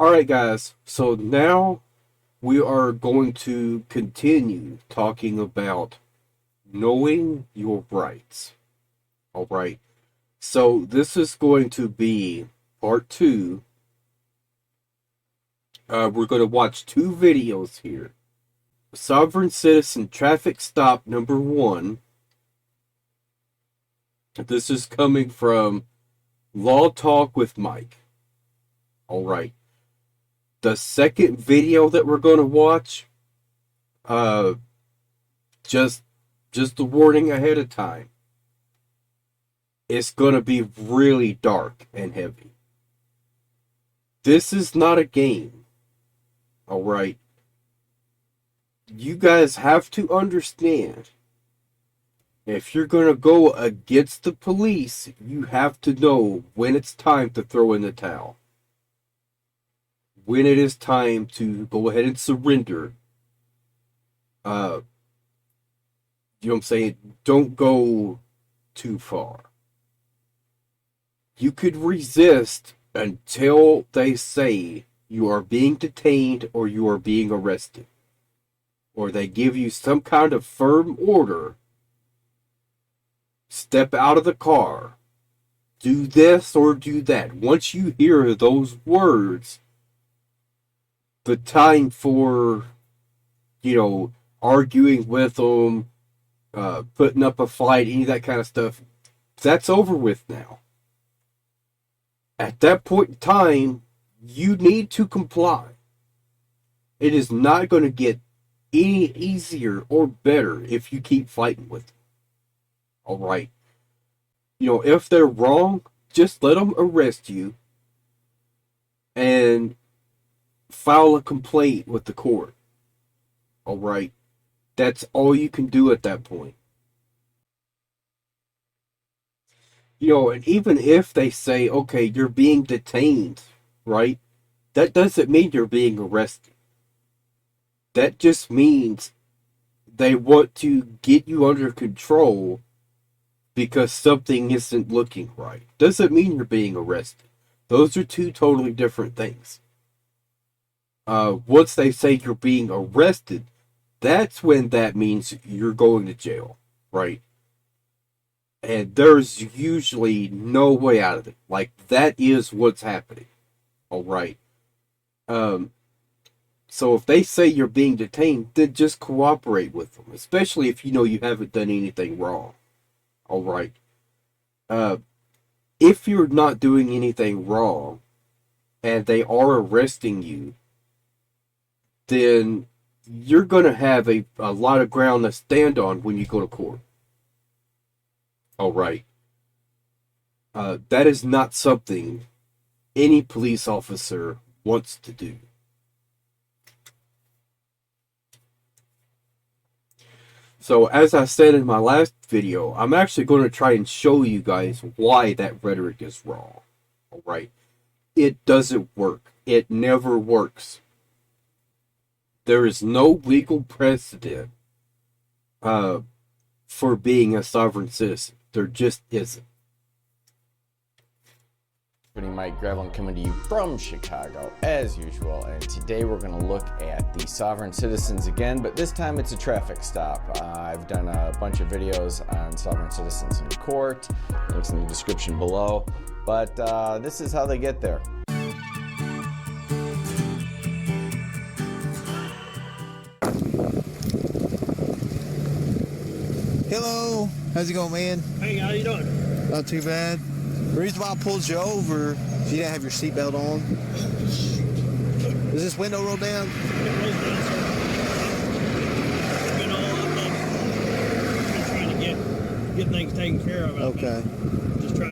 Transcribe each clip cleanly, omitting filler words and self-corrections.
Alright, guys, so now we are going to continue talking about knowing your rights. Alright, so this is going to be part two. We're going to watch two videos here. Sovereign Citizen Traffic Stop number one. This is coming from Law Talk with Mike. Alright. The second video that we're going to watch, uh, just a warning ahead of time. It's going to be really dark and heavy. This is not a game. Alright. You guys have to understand, if you're going to go against the police, you have to know when it's time to throw in the towel. When it is time to go ahead and surrender. You know what I'm saying? Don't go too far. You could resist until they say you are being detained or you are being arrested. Or they give you some kind of firm order. Step out of the car. Do this or do that. Once you hear those words, the time for, arguing with them, putting up a fight, any of that kind of stuff, that's over with now. At that point in time, you need to comply. It is not going to get any easier or better if you keep fighting with them. Alright. If they're wrong, just let them arrest you and file a complaint with the court. Alright. That's all you can do at that point. And even if they say, okay, you're being detained, right? That doesn't mean you're being arrested. That just means they want to get you under control because something isn't looking right. Doesn't mean you're being arrested. Those are two totally different things. Once they say you're being arrested, that's when that means you're going to jail, right? And there's usually no way out of it. Like, that is what's happening. Alright. So if they say you're being detained, then just cooperate with them. Especially if you know you haven't done anything wrong. Alright. If you're not doing anything wrong, and they are arresting you, then you're going to have a lot of ground to stand on when you go to court. Alright. That is not something any police officer wants to do. So, as I said in my last video, I'm actually going to try and show you guys why that rhetoric is wrong. Alright? It doesn't work. It never works. There is no legal precedent for being a sovereign citizen. There just isn't. Mike Grevlin coming to you from Chicago as usual, and today we're going to look at the sovereign citizens again, but this time it's a traffic stop. I've done a bunch of videos on sovereign citizens in court, links in the description below, but this is how they get there. Hello, how's it going, man? Hey, how you doing? Not too bad. The reason why I pulled you over, if you didn't have your seatbelt on. Is this window rolled down? It was down, sir. It's been all up. Been trying to get things taken care of. Okay. Just trying.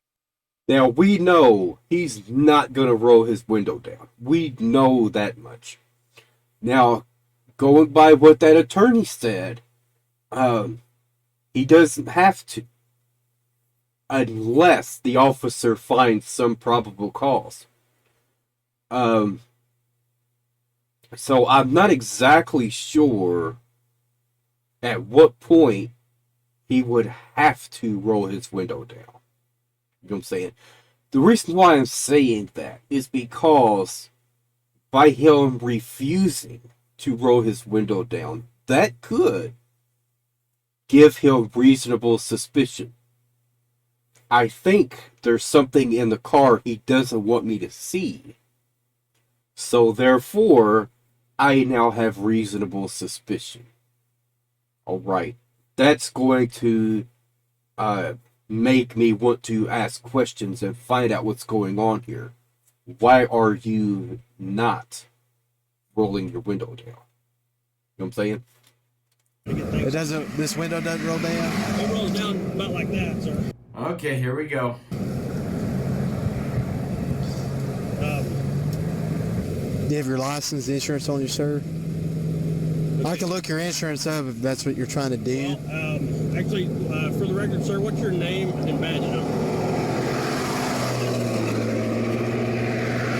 Now, we know he's not going to roll his window down. We know that much. Now, going by what that attorney said, he doesn't have to. Unless the officer finds some probable cause. So I'm not exactly sure at what point he would have to roll his window down. You know what I'm saying? The reason why I'm saying that is because by him refusing to roll his window down, that could give him reasonable suspicion. I think there's something in the car he doesn't want me to see. So therefore, I now have reasonable suspicion. Alright. That's going to make me want to ask questions and find out what's going on here. Why are you not rolling your window down? You know what I'm saying? It doesn't. This window doesn't roll down. It rolls down about like that, sir. Okay, here we go. Do you have your license, insurance on you, sir? I can look your insurance up if that's what you're trying to do. Well, actually, for the record, sir, what's your name and badge number?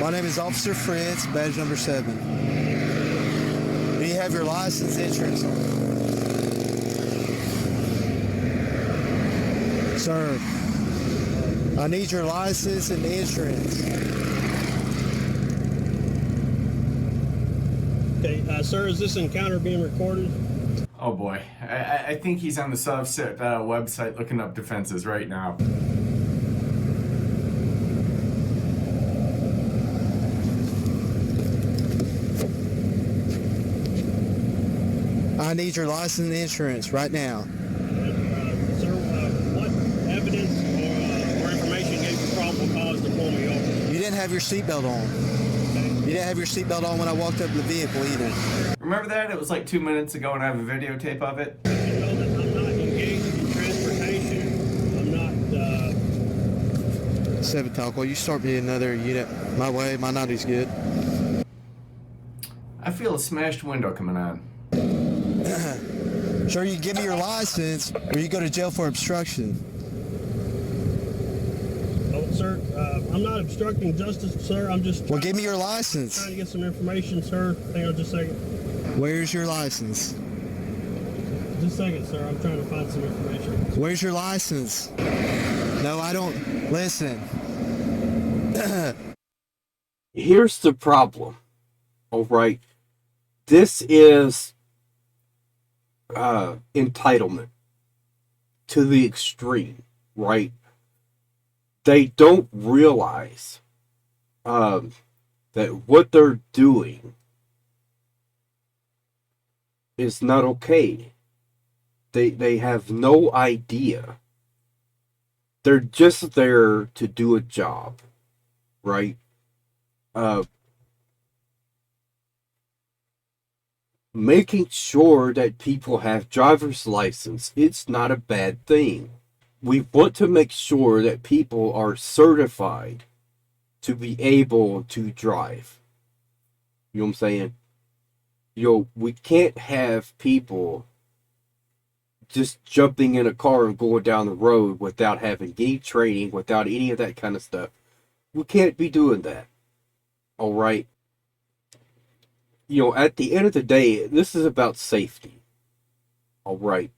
My name is Officer Fritz, badge number 7. Do you have your license, insurance on you? Sir, I need your license and insurance. Okay, sir, is this encounter being recorded? Oh boy, I think he's on the Subset website looking up defenses right now. I need your license and insurance right now. Sir, what evidence or information gave you probable cause to pull me over? You didn't have your seatbelt on. You didn't have your seatbelt on when I walked up to the vehicle either. Remember that? It was like 2 minutes ago and I have a videotape of it. You know that I'm not engaged in transportation. I'm not, 7 talk. Well, you start me another unit. My way, my 90's good. I feel a smashed window coming on. Sure, you give me your license or you go to jail for obstruction. oh, sir, I'm not obstructing justice, sir. I'm just Well, give me your license. trying to get some information, sir. Hang on just a second. Where's your license? Just a second, sir. I'm trying to find some information. Where's your license? No, I don't. Listen. Here's the problem. Alright. This is entitlement to the extreme, right? They don't realize that what they're doing is not okay. They have no idea. They're just there to do a job, right? Making sure that people have driver's license, it's not a bad thing. We want to make sure that people are certified to be able to drive. You know what I'm saying? We can't have people just jumping in a car and going down the road without having any training, without any of that kind of stuff. We can't be doing that. All right? At the end of the day, this is about safety. All right?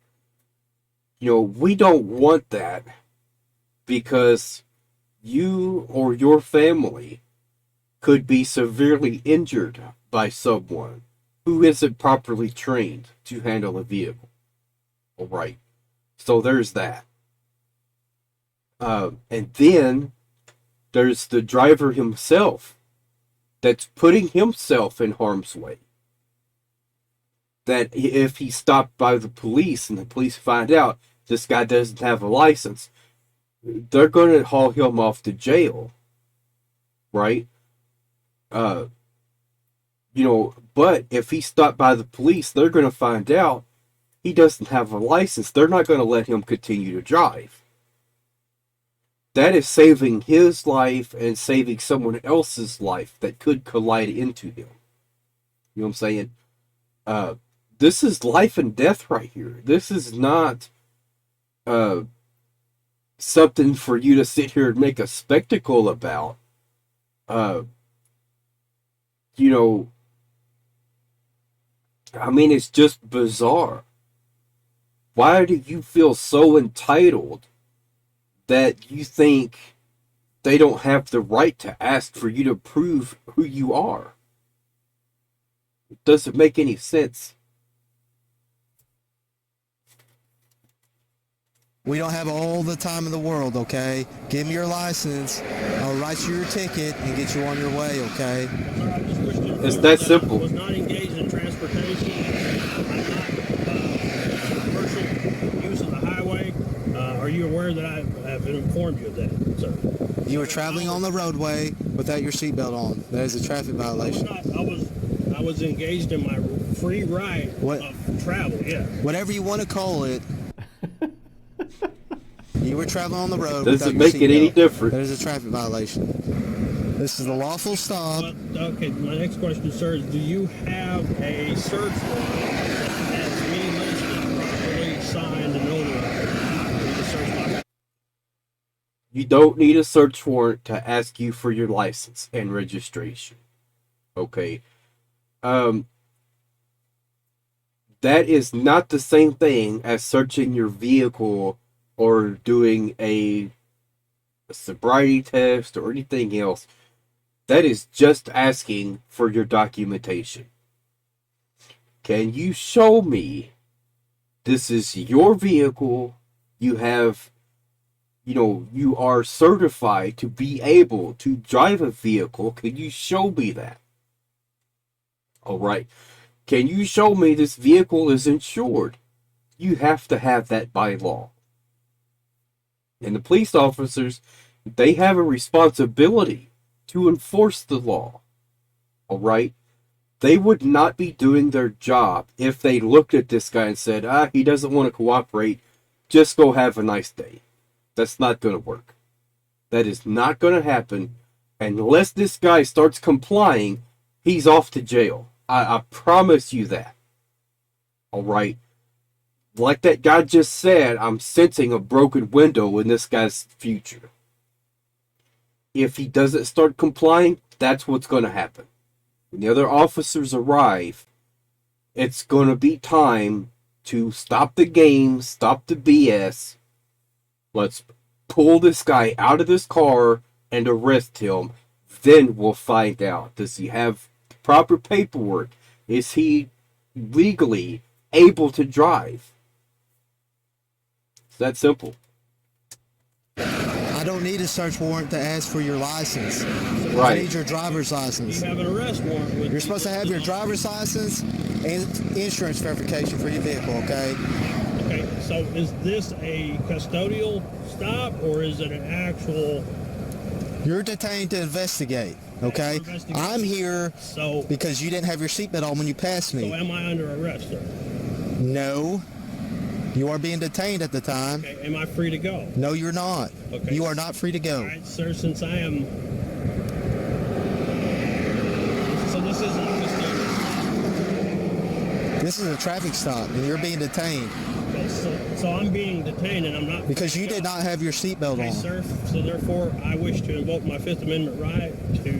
We don't want that because you or your family could be severely injured by someone who isn't properly trained to handle a vehicle. All right. So there's that. And then there's the driver himself that's putting himself in harm's way. That if he's stopped by the police and the police find out this guy doesn't have a license, they're going to haul him off to jail. Right? But if he's stopped by the police, they're going to find out he doesn't have a license. They're not going to let him continue to drive. That is saving his life and saving someone else's life that could collide into him. You know what I'm saying? This is life and death right here. This is not something for you to sit here and make a spectacle about. It's just bizarre. Why do you feel so entitled that you think they don't have the right to ask for you to prove who you are? It doesn't make any sense. We don't have all the time in the world, okay? Give me your license. I'll write you your ticket and get you on your way, okay? Sir, I just wish to inform It's you that I simple. was not engaged in transportation. I'm not commercial use of the highway. Are you aware that I have informed you of that, sir? You were traveling on the roadway without your seatbelt on. That is a traffic I was violation. not. I was engaged in my free right What? of travel. Yeah. Whatever you want to call it. You were traveling on the road Doesn't without make your it any seatbelt. different. That is a traffic violation. This is a lawful stop. But, okay. My next question, sir, is: do you have a search warrant that has me listed properly signed and notarized for you to search my? You don't need a search warrant to ask you for your license and registration. Okay. That is not the same thing as searching your vehicle or doing a sobriety test or anything else. That is just asking for your documentation. Can you show me this is your vehicle? You have, you are certified to be able to drive a vehicle. Can you show me that? All right. Can you show me this vehicle is insured? You have to have that by law. And the police officers, they have a responsibility to enforce the law. All right? They would not be doing their job if they looked at this guy and said, he doesn't want to cooperate. Just go have a nice day. That's not going to work. That is not going to happen unless this guy starts complying. He's off to jail. I promise you that. All right. Like that guy just said, I'm sensing a broken window in this guy's future. If he doesn't start complying, that's what's going to happen. When the other officers arrive, it's going to be time to stop the game, stop the BS. Let's pull this guy out of this car and arrest him. Then we'll find out. Does he have the proper paperwork? Is he legally able to drive? It's that simple. I don't need a search warrant to ask for your license. I Right. need your driver's You license. have an arrest warrant with. You're supposed to have your driver's license and insurance verification for your vehicle, okay? Okay, so is this a custodial stop or is it an actual? You're detained to investigate, okay? Investigate. I'm here So, because you didn't have your seatbelt on when you passed so me. am I under arrest, sir? No. You are being detained at the time. Okay, am I free to go? No, you're not. Okay. You are not free to All go. right, sir. Since I am. So this isn't a custodial. This is a traffic stop, and you're being detained Okay, so I'm being detained and I'm not. because you did not have your seatbelt Okay, on. sir. So therefore, I wish to invoke my Fifth Amendment right to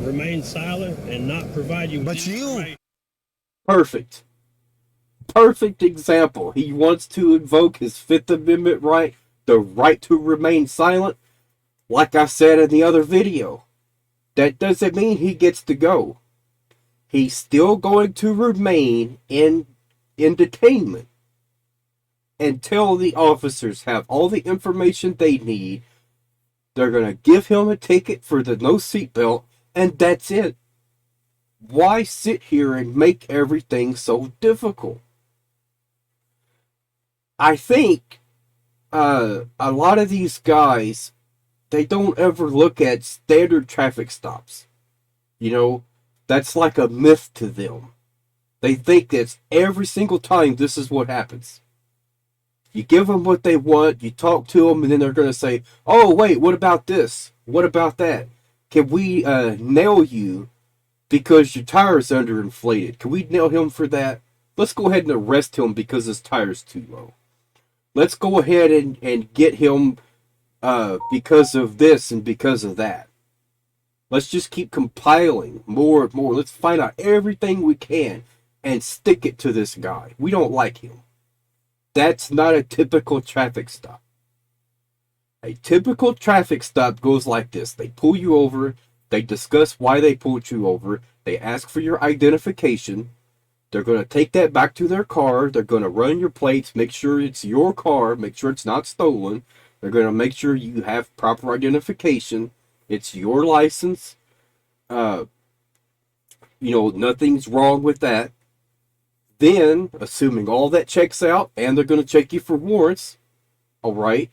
remain silent and not provide you. with But any you- right. Perfect. Perfect example. He wants to invoke his Fifth Amendment right, the right to remain silent. Like I said in the other video, that doesn't mean he gets to go. He's still going to remain in detainment until the officers have all the information they need. They're going to give him a ticket for the no seatbelt, and that's it. Why sit here and make everything so difficult? I think a lot of these guys, they don't ever look at standard traffic stops. That's like a myth to them. They think that every single time this is what happens. You give them what they want, you talk to them, and then they're going to say, oh, wait, what about this? What about that? Can we nail you because your tire's underinflated? Can we nail him for that? Let's go ahead and arrest him because his tire's too low. Let's go ahead and get him because of this and because of that. Let's just keep compiling more and more. Let's find out everything we can and stick it to this guy. We don't like him. That's not a typical traffic stop. A typical traffic stop goes like this. They pull you over. They discuss why they pulled you over. They They ask for your identification. They're going to take that back to their car. They're going to run your plates, make sure it's your car, make sure it's not stolen. They're going to make sure you have proper identification. It's your license. Nothing's wrong with that. Then, assuming all that checks out, and they're going to check you for warrants, all right?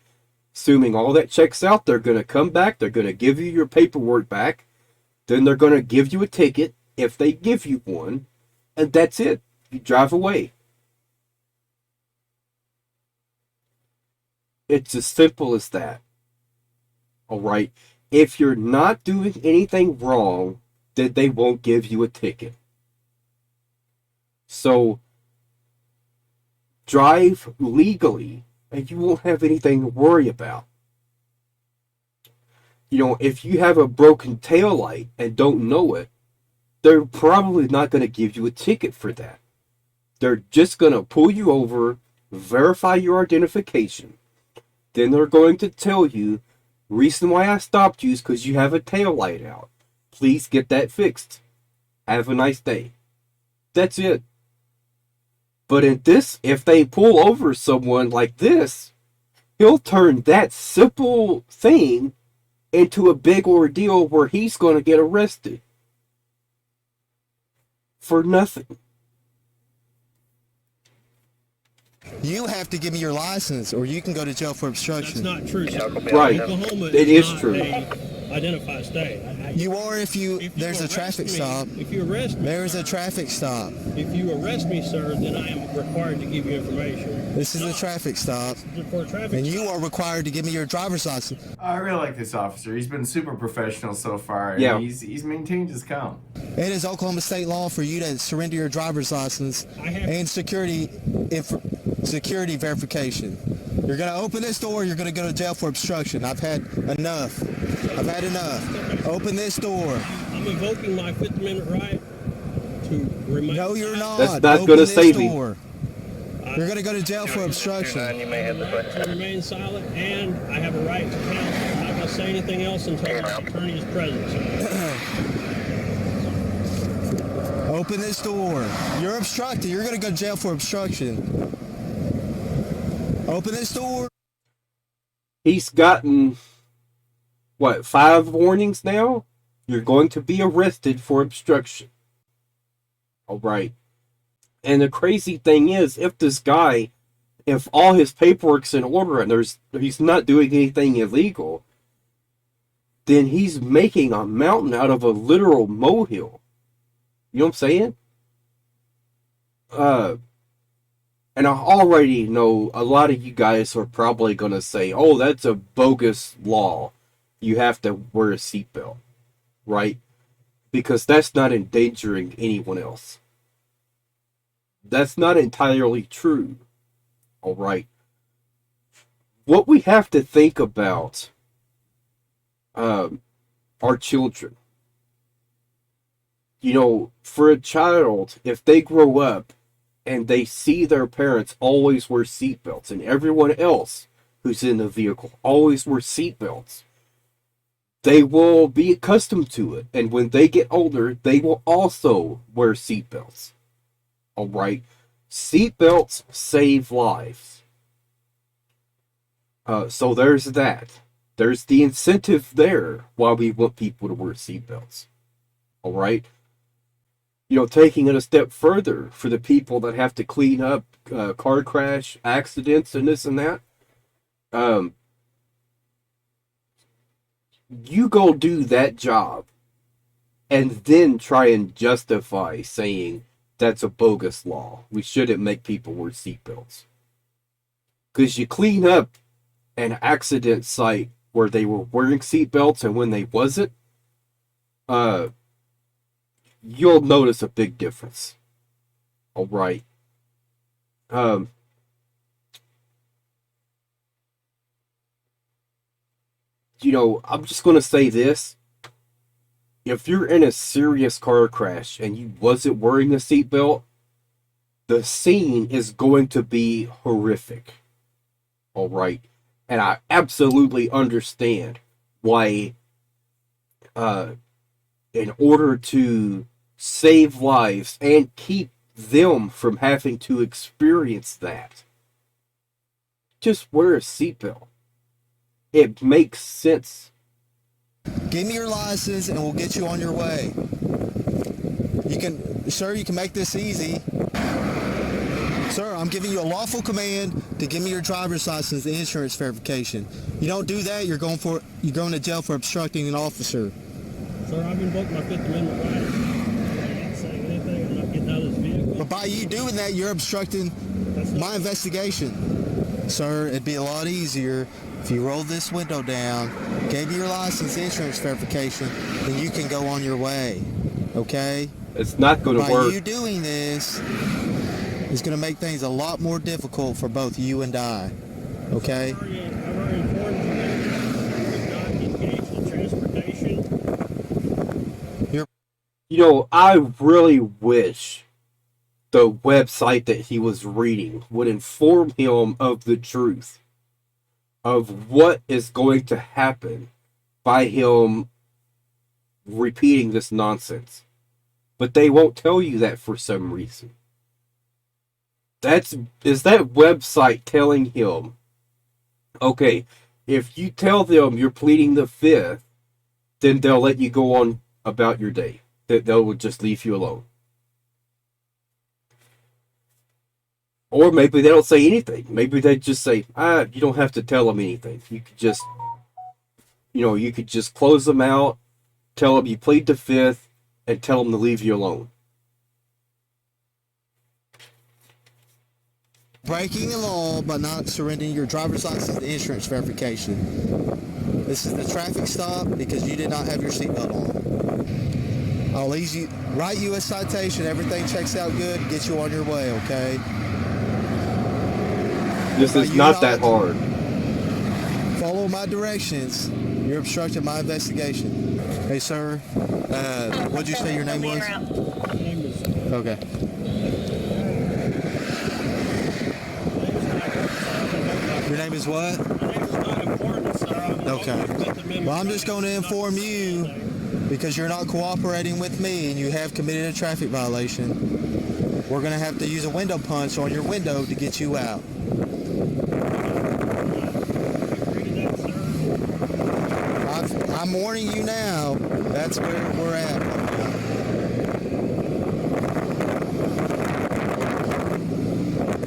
Assuming all that checks out, they're going to come back. They're going to give you your paperwork back. Then they're going to give you a ticket, if they give you one, and that's it. You drive away. It's as simple as that. All right? If you're not doing anything wrong, then they won't give you a ticket. So, drive legally, and you won't have anything to worry about. If you have a broken taillight and don't know it, they're probably not going to give you a ticket for that. They're just going to pull you over, verify your identification. Then they're going to tell you, reason why I stopped you is because you have a taillight out. Please get that fixed. Have a nice day. That's it. But if they pull over someone like this, he'll turn that simple thing into a big ordeal where he's going to get arrested. For nothing. You have to give me your license, or you can go to jail for That's obstruction. not true. Right. Oklahoma It is not true. a identified state. You are if there's a arrest traffic me- stop. If you arrest me, There is a traffic stop. if you arrest me, sir, then I am required to give you information. This is a traffic stop, For a traffic and you stop. are required to give me your driver's license. I really like this officer. He's been super professional so far. And Yeah. He's maintained his calm. It is Oklahoma state law for you to surrender your driver's license I have- and security verification. You're going to open this door, you're going to go to jail for obstruction. I've had enough. Open this door. I'm invoking my Fifth Amendment right to remain. No, you're not. That's not Open gonna this save me. door. You're going to go to jail for obstruction. I have a right to remain silent, and I have a right to counsel. I'm not going to say anything else until the attorney is present. Open this door. You're obstructing. You're going to go to jail for obstruction. Open this door. He's gotten, 5 warnings now? You're going to be arrested for obstruction. All right. And the crazy thing is, if all his paperwork's in order and he's not doing anything illegal, then he's making a mountain out of a literal molehill. You know what I'm saying? And I already know a lot of you guys are probably going to say, oh, that's a bogus law. You have to wear a seatbelt, right? Because that's not endangering anyone else. That's not entirely true, all right? What we have to think about our children. For a child, if they grow up and they see their parents always wear seatbelts and everyone else who's in the vehicle always wears seatbelts, they will be accustomed to it. And when they get older, they will also wear seatbelts. All right? Seatbelts save lives. So there's that. There's the incentive there why we want people to wear seatbelts. All right? Taking it a step further for the people that have to clean up car crash accidents and this and that, you go do that job and then try and justify saying that's a bogus law. We shouldn't make people wear seatbelts. Because you clean up an accident site where they were wearing seatbelts and when they wasn't, you'll notice a big difference. All right. I'm just going to say this. If you're in a serious car crash and you wasn't wearing a seatbelt, the scene is going to be horrific. All right. And I absolutely understand why, in order to save lives and keep them from having to experience that. Just wear a seatbelt. It makes sense. Give me your license and we'll get you on your way. You can make this easy. Sir, I'm giving you a lawful command to give me your driver's license and insurance verification. You don't do that, you're going to jail for obstructing an officer. Sir, I've invoked my Fifth Amendment right. I'm not saying anything. I'm not getting out of this vehicle. But by you doing that, you're obstructing my investigation. Sir, it'd be a lot easier if you rolled this window down, gave me your license and insurance verification, then you can go on your way. Okay? It's not going to By work. you doing this, it's going to make things a lot more difficult for both you and I. Okay? I've already informed you that you would not engage in transportation. You know, I really wish the website that he was reading would inform him of the truth of what is going to happen by him repeating this nonsense. But they won't tell you that for some reason. Is that website telling him, okay, if you tell them you're pleading the fifth, then they'll let you go on about your day. They'll just leave you alone. Or maybe they don't say anything. Maybe they just say, you don't have to tell them anything. You could just, you could just close them out, tell them you plead the fifth, and tell them to leave you alone. Breaking the law by not surrendering your driver's license and insurance verification. This is the traffic stop because you did not have your seatbelt on. I'll write you a citation, everything checks out good, get you on your way, okay? This is not that hard. Follow my directions. You're obstructing my investigation. Hey, sir. What'd you say your name was? My name is Okay. Your name is what? My name is not important, sir. I'm invoking Okay. my Fifth Amendment Well, I'm just right. going to inform you because you're not cooperating with me and you have committed a traffic violation. We're going to have to use a window punch on your window to get you out. I'm warning you now. That's where we're at.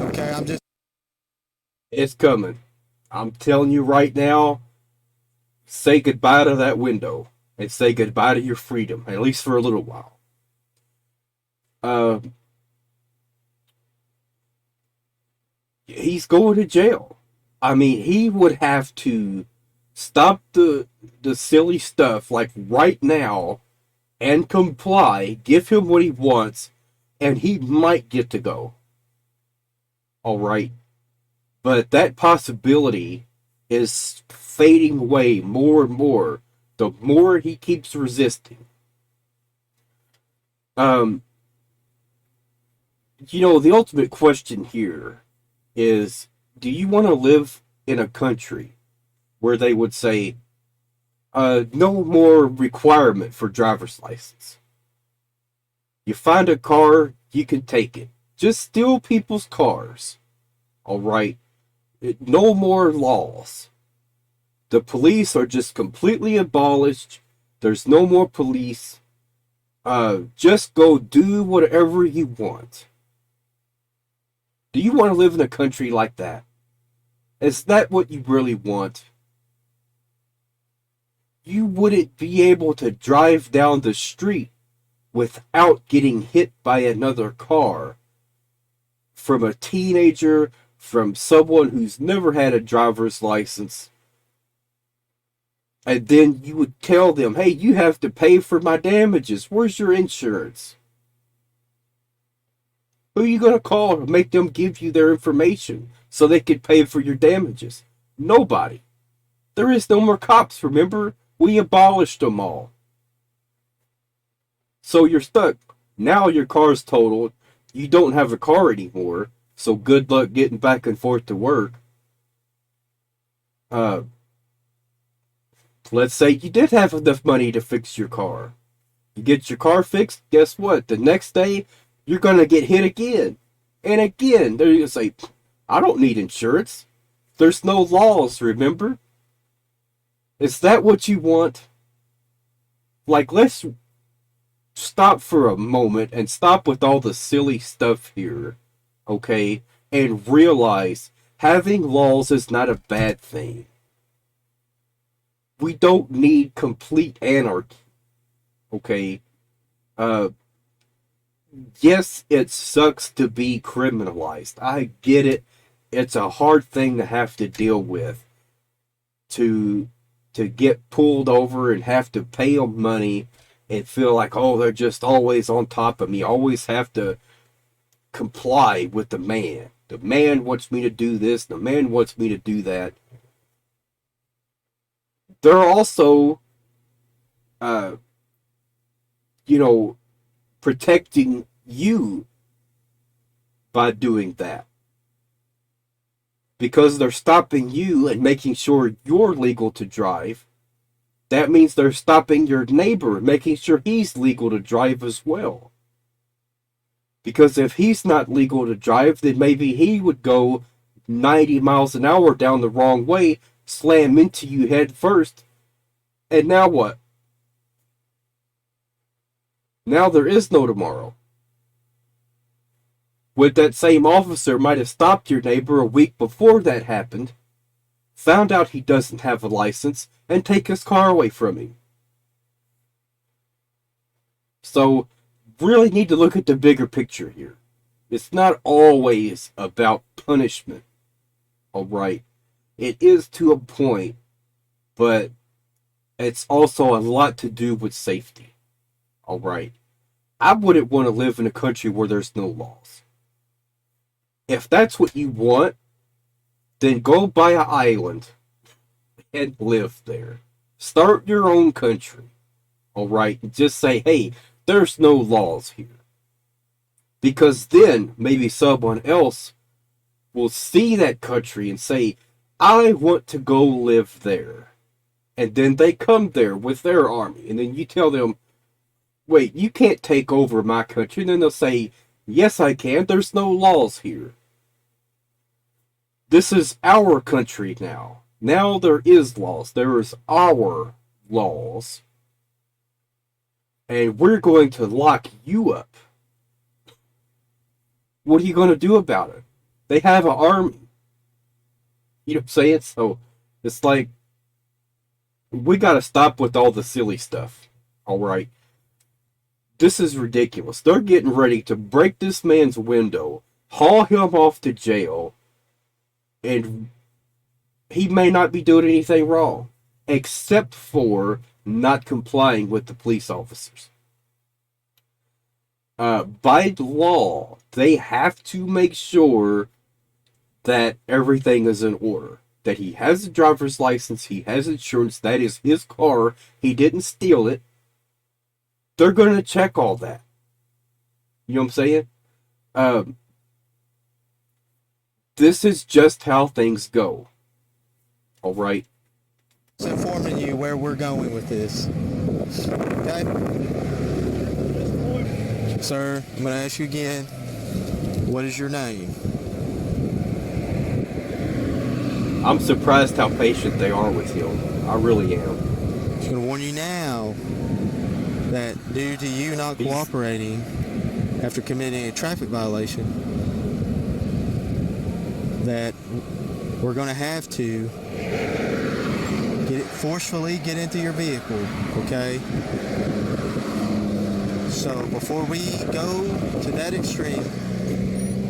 Okay, I'm just... It's coming. I'm telling you right now, say goodbye to that window and say goodbye to your freedom, at least for a little while. He's going to jail. I mean, he would have to stop the silly stuff like right now and comply, give him what he wants, and he might get to go. All right. But that possibility is fading away more and more the more he keeps resisting. The ultimate question here is, do you want to live in a country where they would say, no more requirement for driver's license? You find a car, you can take it. Just steal people's cars. All right. No more laws. The police are just completely abolished. There's no more police. Just go do whatever you want. Do you want to live in a country like that? Is that what you really want? You wouldn't be able to drive down the street without getting hit by another car. From a teenager, from someone who's never had a driver's license. And then you would tell them, hey, you have to pay for my damages. Where's your insurance? Who are you going to call to make them give you their information so they could pay for your damages? Nobody. There is no more cops, remember? We abolished them all. So you're stuck. Now your car's totaled. You don't have a car anymore. So good luck getting back and forth to work. Let's say you did have enough money to fix your car. You get your car fixed, guess what? The next day, you're going to get hit again. And again, they're going to say, I don't need insurance. There's no laws, remember? Is that what you want? Like, let's stop for a moment and stop with all the silly stuff here, okay? And realize having laws is not a bad thing. We don't need complete anarchy, okay? Yes, it sucks to be criminalized. I get it. It's a hard thing to have to deal with. To get pulled over and have to pay them money and feel like, oh, they're just always on top of me. Always have to comply with the man. The man wants me to do this. The man wants me to do that. They're also, protecting you by doing that. Because they're stopping you and making sure you're legal to drive. That means they're stopping your neighbor, making sure he's legal to drive as well. Because if he's not legal to drive, then maybe he would go 90 miles an hour down the wrong way, slam into you head first, and now what? Now there is no tomorrow. When that same officer might have stopped your neighbor a week before that happened, found out he doesn't have a license, and take his car away from him. So, really need to look at the bigger picture here. It's not always about punishment. Alright? It is to a point, but it's also a lot to do with safety. Alright? I wouldn't want to live in a country where there's no laws. If that's what you want, then go buy an island and live there. Start your own country. Alright? Just say, hey, there's no laws here. Because then maybe someone else will see that country and say, I want to go live there. And then they come there with their army. And then you tell them, wait, you can't take over my country. And then they'll say, yes, I can. There's no laws here. This is our country now. Now there is laws. There is our laws. And we're going to lock you up. What are you going to do about it? They have an army. You know what I'm saying? So, it's like, we got to stop with all the silly stuff. Alright? This is ridiculous. They're getting ready to break this man's window, haul him off to jail, and he may not be doing anything wrong, except for not complying with the police officers. By law, they have to make sure that everything is in order. That he has a driver's license, he has insurance, that is his car, he didn't steal it. They're going to check all that. You know what I'm saying? This is just how things go. Alright? Just informing you where we're going with this. Okay? Sir, I'm going to ask you again. What is your name? I'm surprised how patient they are with him. I really am. I'm just going to warn you now that due to you not cooperating after committing a traffic violation, that we're going to have to forcefully get into your vehicle, okay? So before we go to that extreme,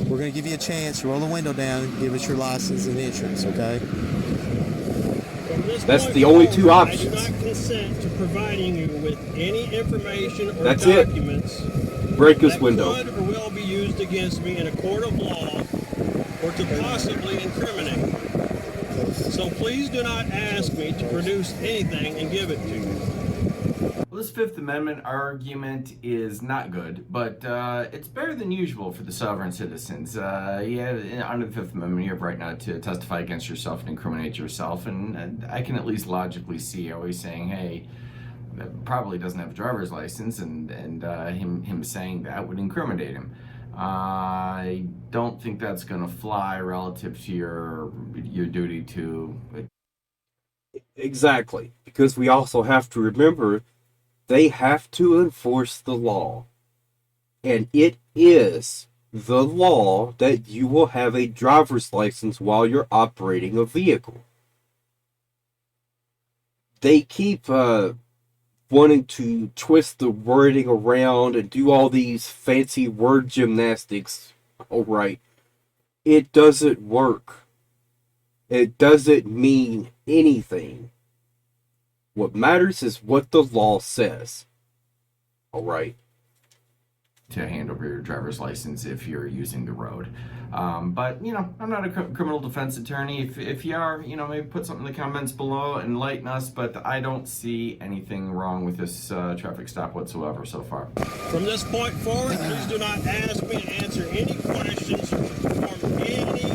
we're going to give you a chance to roll the window down and give us your license and insurance, okay? That's the only two options. I do not consent to providing you with any information or That's it. documents Break this that window. could or will be used against me in a court of law or to possibly incriminate me. So please do not ask me to produce anything and give it to you. Well, this Fifth Amendment argument is not good, but it's better than usual for the sovereign citizens. Under the Fifth Amendment, you have right now to testify against yourself and incriminate yourself, and I can at least logically see always saying, hey, that probably doesn't have a driver's license, and him saying that would incriminate him. I don't think that's going to fly relative to your duty to. Exactly. Because we also have to remember they have to enforce the law. And it is the law that you will have a driver's license while you're operating a vehicle. They keep wanting to twist the wording around and do all these fancy word gymnastics. Alright. It doesn't work. It doesn't mean anything. What matters is what the law says. Alright. To hand over your driver's license if you're using the road. But, you know, I'm not a criminal defense attorney. If you are, you know, maybe put something in the comments below and enlighten us, but I don't see anything wrong with this traffic stop whatsoever so far. From this point forward, please do not ask me to answer any questions or perform any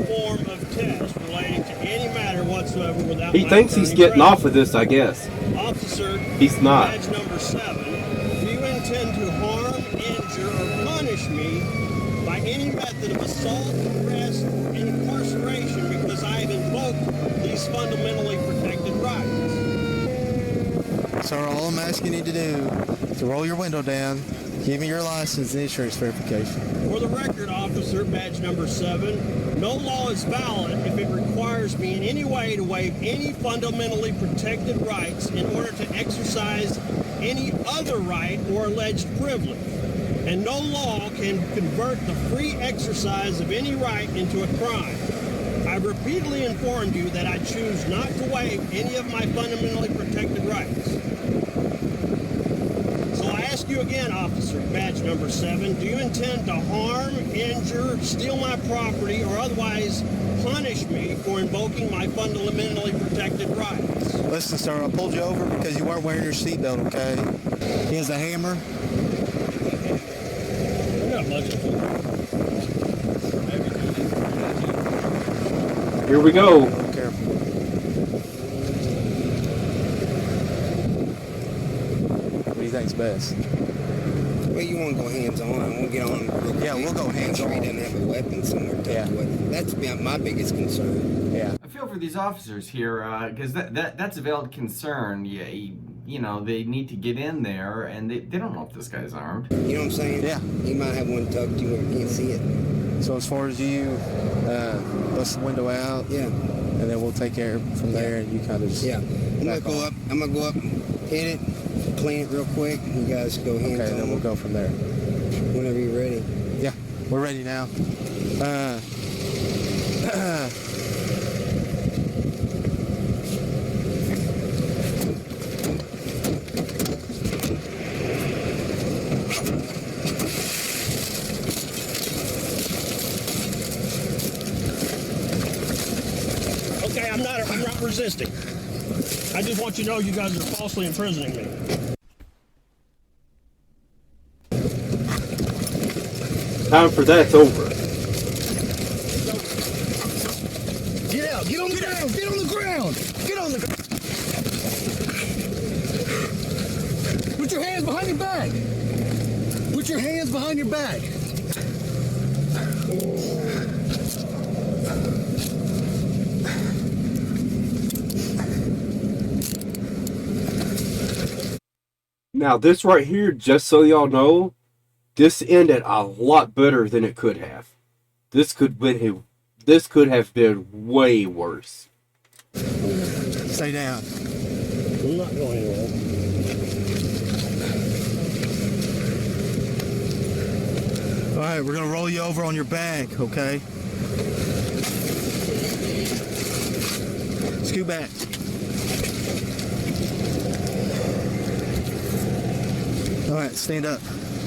form of test relating to any matter whatsoever without He my thinks he's attorney getting present. off of this, I guess. Officer, He's not. badge number 7, do you intend to harm, injure, or punish me by any method of assault, arrest, and incarceration because I have invoked these fundamentally protected rights? Sir, all I'm asking you to do is to roll your window down, give me your license and insurance verification. For the record, officer, badge number 7, no law is valid if it requires me in any way to waive any fundamentally protected rights in order to exercise any other right or alleged privilege. And no law can convert the free exercise of any right into a crime. I've repeatedly informed you that I choose not to waive any of my fundamentally protected rights. So I ask you again, officer, badge number 7, do you intend to harm, injure, steal my property, or otherwise punish me for invoking my fundamentally protected rights? Listen, sir, I pulled you over because you weren't wearing your seatbelt, okay? Here's a hammer. I got a bunch of Here we go. Careful. What do you think's best? Well, you want to go hands-on. I want to get on. Yeah, we'll go Make sure he hands-on. doesn't have a weapon somewhere tucked Yeah. away. That's my biggest concern. Yeah. I feel for these officers here because that's a valid concern. Yeah, you know, they need to get in there and they don't know if this guy's armed. You know what I'm saying? Yeah. He might have one tucked to where you can't see it. So as far as you, bust the window out, Yeah. and then we'll take care of it from there, and you kind of just... Yeah. I'm back gonna go on. up. I'm gonna go up, hit it, clean it real quick. You guys go hands Okay, on. then we'll go from there. Whenever you're ready. Yeah, we're ready now. Okay, I'm not resisting. I just want you to know you guys are falsely imprisoning me. Time for that's over. Get out! Get on the ground! Get on the ground! Get on the ground! Put your hands behind your back! Put your hands behind your back! Now, this right here, just so y'all know, this ended a lot better than it could have. This could have been way worse. Stay down. I'm not going anywhere. All right, we're gonna roll you over on your back, okay? Scoot back. All right, stand up.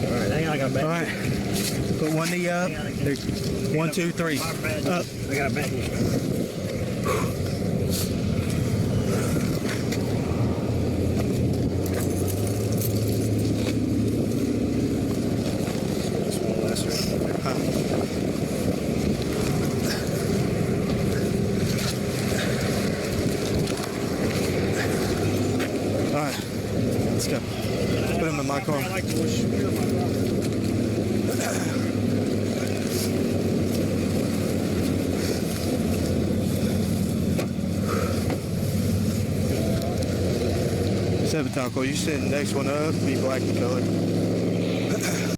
All right, hang on, I got a bad All right, put one knee up. There, 1, 2, 3. Up. I got a bad news. All right. 7 Taco. You send the next one up, be black in color.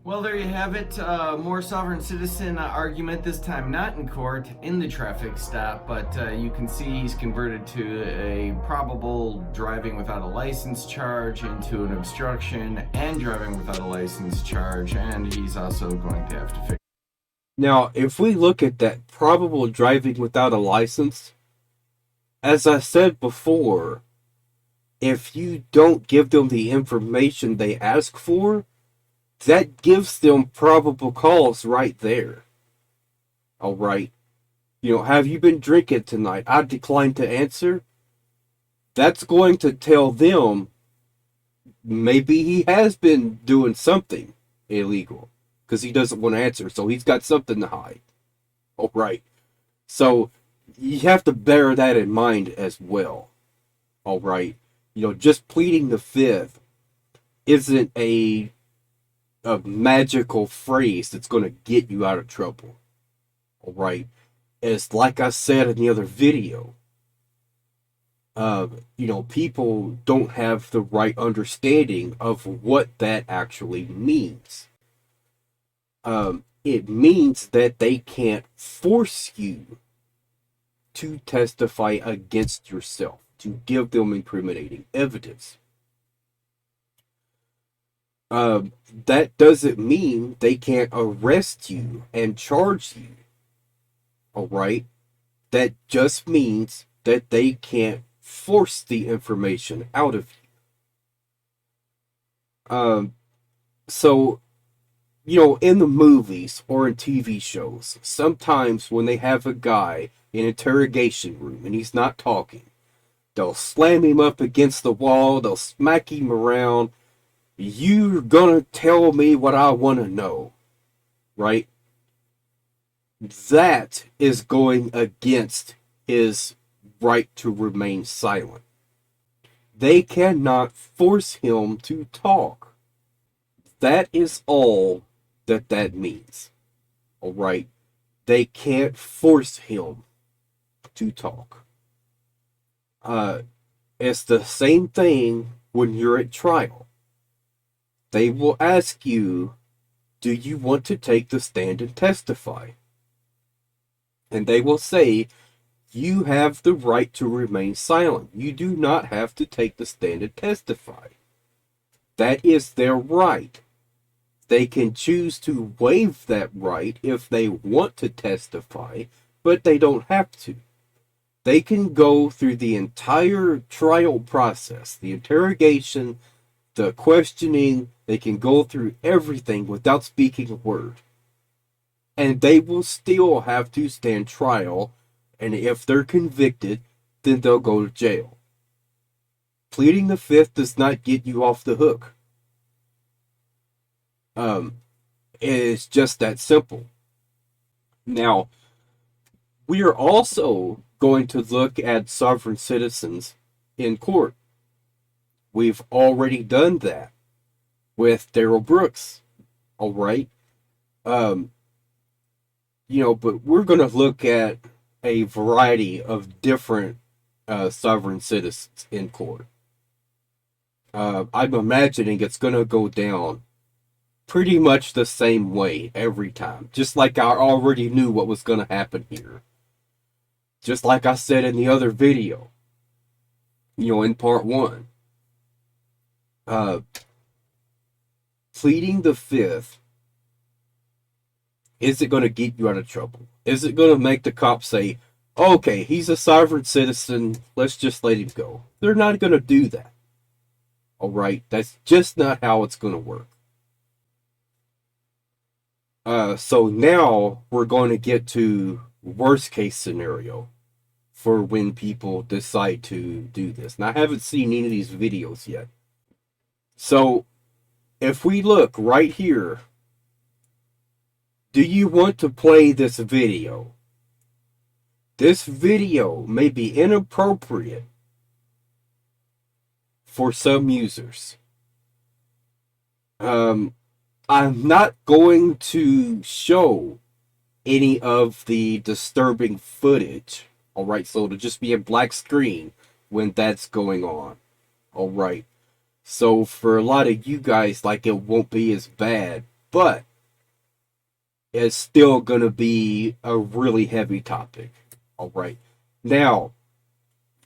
Well, there you have it. More sovereign citizen argument, this time not in court, in the traffic stop, but you can see he's converted to a probable driving without a license charge into an obstruction and driving without a license charge, and he's also going to have to fix. Now, if we look at that probable driving without a license, as I said before, if you don't give them the information they ask for, that gives them probable cause right there. Alright. Have you been drinking tonight? I decline to answer. That's going to tell them maybe he has been doing something illegal because he doesn't want to answer, so he's got something to hide. Alright. So you have to bear that in mind as well. Alright. Just pleading the fifth isn't a magical phrase that's going to get you out of trouble. Alright? It's like I said in the other video. People don't have the right understanding of what that actually means. It means that they can't force you to testify against yourself, to give them incriminating evidence. That doesn't mean they can't arrest you and charge you. Alright? That just means that they can't force the information out of you. So, in the movies or in TV shows, sometimes when they have a guy in an interrogation room and he's not talking, they'll slam him up against the wall, they'll smack him around. You're gonna tell me what I want to know, right? That is going against his right to remain silent. They cannot force him to talk. That is all that means. Alright? They can't force him to talk. It's the same thing when you're at trial. They will ask you, do you want to take the stand and testify? And they will say, you have the right to remain silent. You do not have to take the stand and testify. That is their right. They can choose to waive that right if they want to testify, but they don't have to. They can go through the entire trial process, the interrogation, the questioning. They can go through everything without speaking a word. And they will still have to stand trial, and if they're convicted, then they'll go to jail. Pleading the fifth does not get you off the hook. It's just that simple. Now, we are also going to look at sovereign citizens in court. We've already done that with Darrell Brooks. Alright? But we're going to look at a variety of different sovereign citizens in court. I'm imagining it's going to go down pretty much the same way every time. Just like I already knew what was going to happen here. Just like I said in the other video. In part 1. Pleading the fifth, is it going to get you out of trouble? Is it going to make the cops say, okay, he's a sovereign citizen, let's just let him go? They're not going to do that. Alright, that's just not how it's going to work. So now we're going to get to worst case scenario for when people decide to do this. And I haven't seen any of these videos yet. So if we look right here, do you want to play this video? This video may be inappropriate for some users. I'm not going to show any of the disturbing footage. Alright, so it'll just be a black screen when that's going on. Alright. So for a lot of you guys, like, it won't be as bad, but it's still going to be a really heavy topic. All right. Now,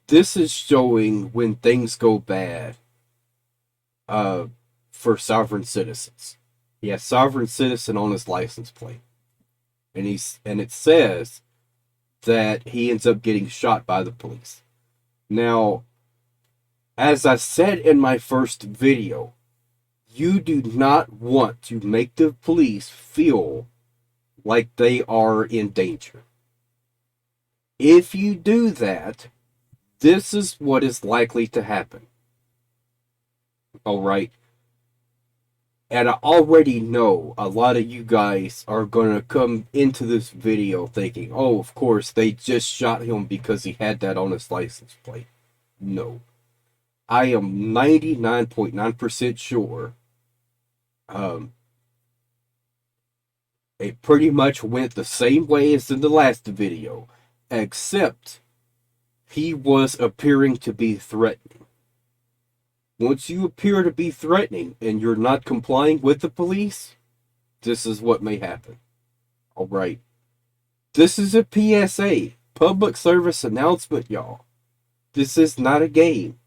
this is showing when things go bad for sovereign citizens. He has sovereign citizen on his license plate. And it says that he ends up getting shot by the police. Now, as I said in my first video, you do not want to make the police feel like they are in danger. If you do that, this is what is likely to happen. Alright? And I already know a lot of you guys are going to come into this video thinking, oh, of course, they just shot him because he had that on his license plate. No. I am 99.9% sure it pretty much went the same way as in the last video, except he was appearing to be threatening. Once you appear to be threatening and you're not complying with the police, this is what may happen. Alright. This is a PSA, public service announcement, y'all. This is not a game.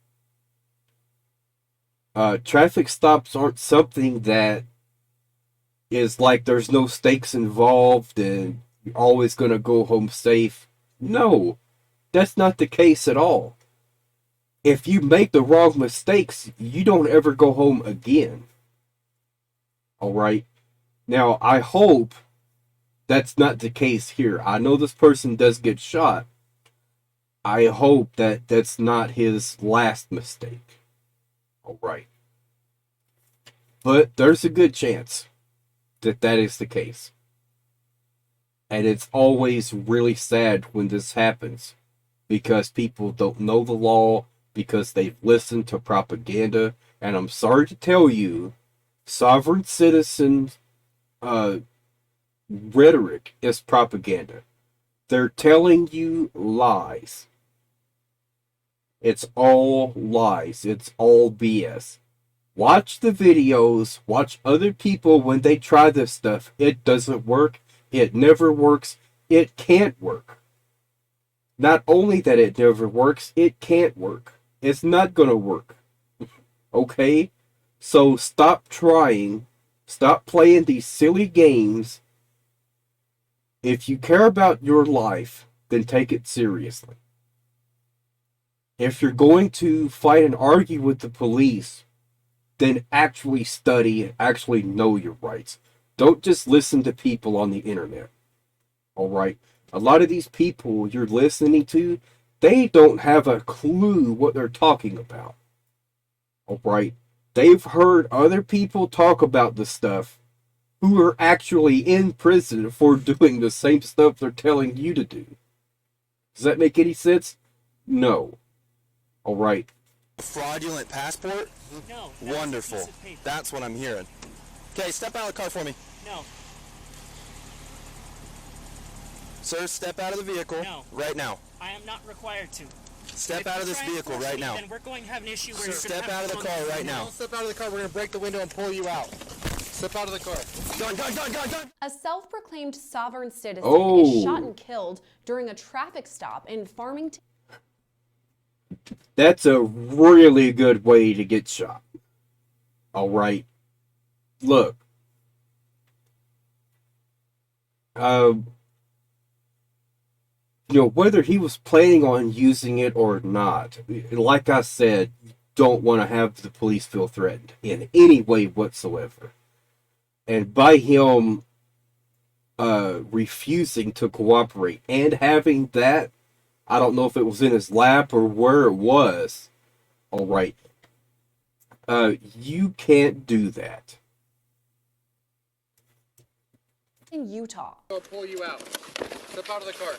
Traffic stops aren't something that is like there's no stakes involved and you're always going to go home safe. No, that's not the case at all. If you make the wrong mistakes, you don't ever go home again. Alright? Now, I hope that's not the case here. I know this person does get shot. I hope that that's not his last mistake. Alright. But there's a good chance that that is the case. And it's always really sad when this happens because people don't know the law, because they've listened to propaganda. And I'm sorry to tell you, sovereign citizen rhetoric is propaganda. They're telling you lies. It's all lies. It's all BS. Watch the videos. Watch other people when they try this stuff. It doesn't work. It never works. It can't work. Not only that it never works, it can't work. It's not going to work. Okay? So stop trying. Stop playing these silly games. If you care about your life, then take it seriously. If you're going to fight and argue with the police, then actually study, actually know your rights. Don't just listen to people on the internet. Alright? A lot of these people you're listening to, they don't have a clue what they're talking about. Alright? They've heard other people talk about this stuff who are actually in prison for doing the same stuff they're telling you to do. Does that make any sense? No. Alright. Fraudulent passport? No. Wonderful. That's what I'm hearing. Okay, step out of the car for me. No. Sir, step out of the vehicle No. right now. I am not required to. Step If out you of this try and vehicle force right me, now. Then we're going to have an issue where Sir, you're step gonna have out of to the car come- right now. Don't step out of the car. We're going to break the window and pull you out. Step out of the car. Gun. A self-proclaimed sovereign citizen Oh. is shot and killed during a traffic stop in Farmington. That's a really good way to get shot. Alright. Look. Whether he was planning on using it or not, like I said, don't want to have the police feel threatened in any way whatsoever. And by him refusing to cooperate and having that, I don't know if it was in his lap or where it was. Alright. You can't do that. in Utah. I'll pull you out. Step out of the car.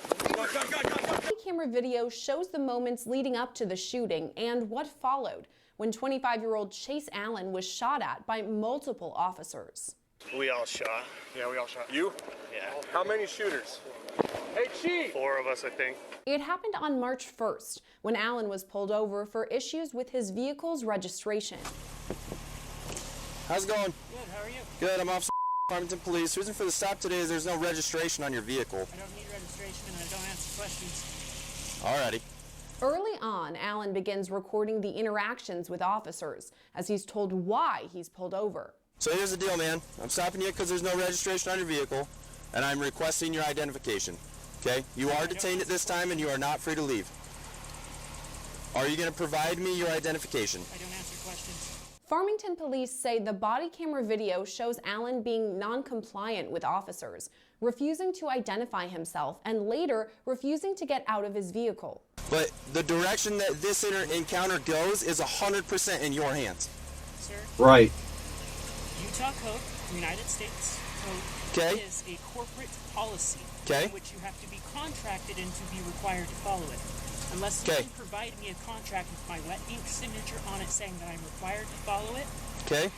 Camera video shows the moments leading up to the shooting and what followed when 25-year-old Chase Allen was shot at by multiple officers. We all shot. Yeah, we all shot. You? Yeah. How many shooters? Hey, Chief! 4 of us, I think. It happened on March 1st when Allen was pulled over for issues with his vehicle's registration. How's it going? Good, how are you? Good, I'm Officer Farmington Police. The reason for the stop today is there's no registration on your vehicle. I don't need registration and I don't answer questions. Alrighty. Early on, Allen begins recording the interactions with officers as he's told why he's pulled over. So here's the deal, man. I'm stopping you because there's no registration on your vehicle, and I'm requesting your identification. Okay? You are detained at this time, and you are not free to leave. Are you going to provide me your identification? I don't answer questions. Farmington police say the body camera video shows Allen being non-compliant with officers, refusing to identify himself, and later refusing to get out of his vehicle. But the direction that this encounter goes is 100% in your hands. Sir, Right. Utah Code, United States Code, Okay. is a corporate policy Okay. in which you have to be contracted and to be required to follow it. Unless you Okay. can provide me a contract with my wet ink signature on it saying that I'm required to follow it, Okay?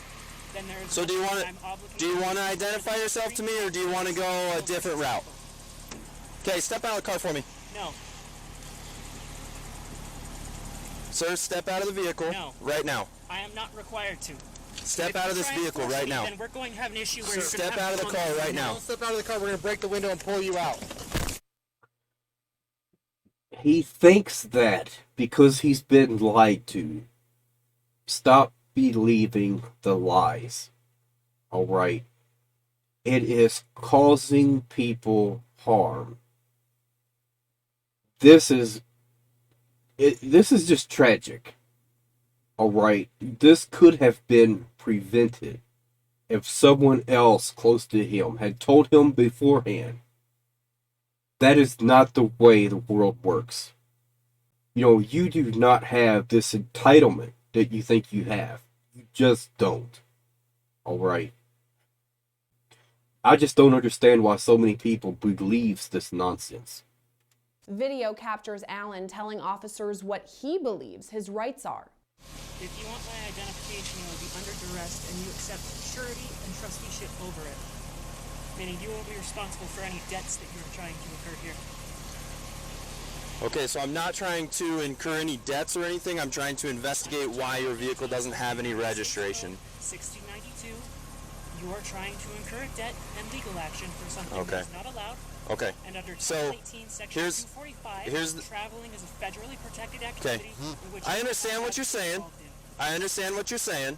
then there is So do you nothing want I'm obligated to to identify yourself to me, or do you want to go a different route? Okay, step out of the car for me. No. Sir, step out of the vehicle No. right now. I am not required to. Step If out you of this try and vehicle force right me, now. Then we're going to have an issue where you're Step gonna out have of the to car come right now. Don't step out of the car. We're going to break the window and pull you out. He thinks that because he's been lied to. Stop believing the lies. Alright? It is causing people harm. This is just tragic. Alright? This could have been prevented if someone else close to him had told him beforehand. That is not the way the world works. You know, you do not have this entitlement that you think you have. You just don't. Alright? I just don't understand why so many people believes this nonsense. Video captures Allen telling officers what he believes his rights are. If you want my identification, you will be under duress and you accept surety and trusteeship over it. Meaning you will be responsible for any debts that you are trying to incur here. Okay, so I'm not trying to incur any debts or anything. I'm trying to investigate why your vehicle doesn't have any registration. 1692, you are trying to incur a debt and legal action for something Okay. that's not allowed. Okay. And under So, Title 18, Section here's- 245, here's the- traveling is a federally protected activity in which I understand what you're saying. I understand what you're saying.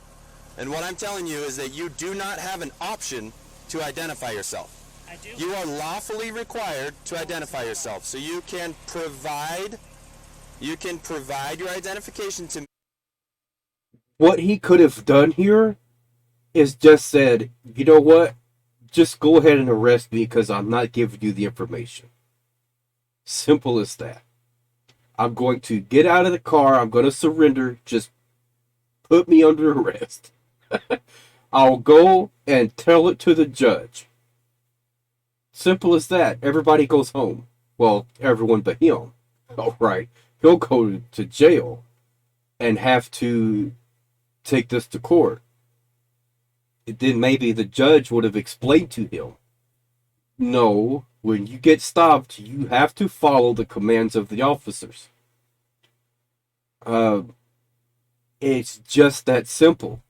And what I'm telling you is that you do not have an option to identify yourself. I do. You are lawfully required to identify yourself. So you can provide your identification to me. What he could have done here is just said, you know what? Just go ahead and arrest me because I'm not giving you the information. Simple as that. I'm going to get out of the car. I'm going to surrender. Just put me under arrest. I'll go and tell it to the judge. Simple as that. Everybody goes home. Well, everyone but him. All right. He'll go to jail and have to take this to court. Then maybe the judge would have explained to him, no, when you get stopped, you have to follow the commands of the officers. It's just that simple.